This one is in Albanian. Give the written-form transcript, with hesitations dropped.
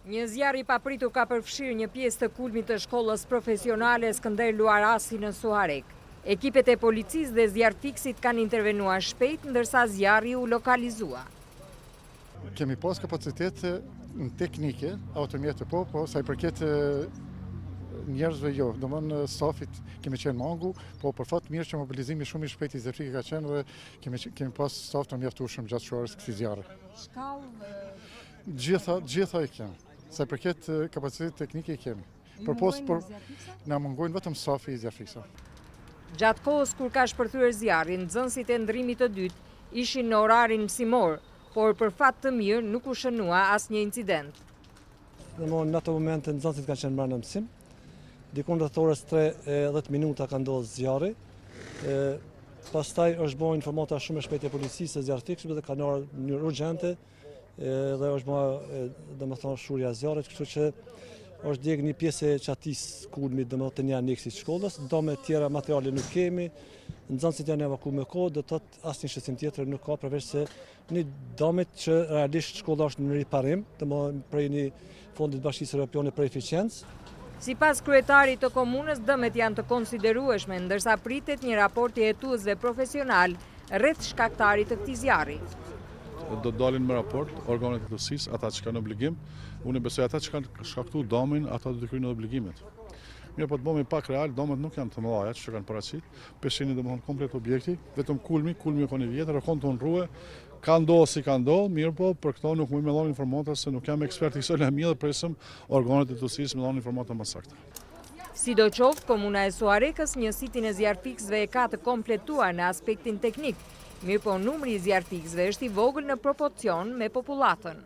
Një zjarr I papritur ka përfshirë një pjesë të kulmit të shkollës profesionale Skënder Luarasi në Suarek. Ekipet e policisë dhe zjarrfiksit kanë intervenuar shpejt, ndërsa zjarri u lokalizua. Kemi pas kapacitet në teknike, automjete po, sa I përket njerëzve jo. Domthonë stafit kemi qenë mangu, po për fat mirë që mobilizimi shumë I shpejt I zjarrfikit ka qenë dhe kemi pas staf të mjaftueshëm gjatë shkuarës këtij zjarri. Gjitha I kemi. Sa I përket kapacitet teknike I kemi. Por na mungojnë vetëm stafi I zjarrfiksit. Gjatë kohës kur ka shpërthyer zjarri, nxënësit e ndrimit të dytë ishin në orarin mësimor, por për fat të mirë nuk u shënua asnjë incident. Në ato momente nxënësit kanë qenë marrë në mësim. Dikon rreth orës 10 minuta ka ndodhur zjarri. Pastaj është bërë informata shumë e shpejtë e policisë së zjarrfikshme dhe kanë ardhur në mënyrë urgjente dhe është bërë domethënë shurja e zjarrit, kështu që është djeg një pjesë e çatisë kulmit domethënë një aneksit shkollës, dome të tjera materiale nuk kemi, nxënësit janë evakuuar me kohë, do të thotë asnjë shësim tjetër nuk ka përveç se një domet që realisht shkolla është në riparim, domethënë prej një fondi të Bashkisë Evropiane për eficiencë. Sipas kryetarit të komunës, dëmet janë të konsiderueshme, ndërsa pritet një raport I hetuesve profesional rreth shkaktarit të këtij zjarri. Do dalin me raport organet e hetuesisë, ata që kanë obligim. Unë besoj ata që kanë shkaktuar domin, ata do të kryejnë obligimet. Mirë, po të bëhemi pak real, domet nuk janë të mëdha që kanë paraqitur. Peshini domethënë komplet objekti, vetëm kulmi ka një vjetër, rrokon ton rrugë. Ka ndodhur si ka ndodhur, mirë po për këto nuk mund të më dhoni informata se nuk jam ekspert I kësaj lëmie dhe presim organet e hetuesisë më dhoni informata më saktë. Sidoqoftë, komuna e Suarekës njësitin e zjarrfiksve e ka të kompletuar në aspektin teknik, mirë po numri I zjarrfiksve është I vogël në proporcion me popullatën.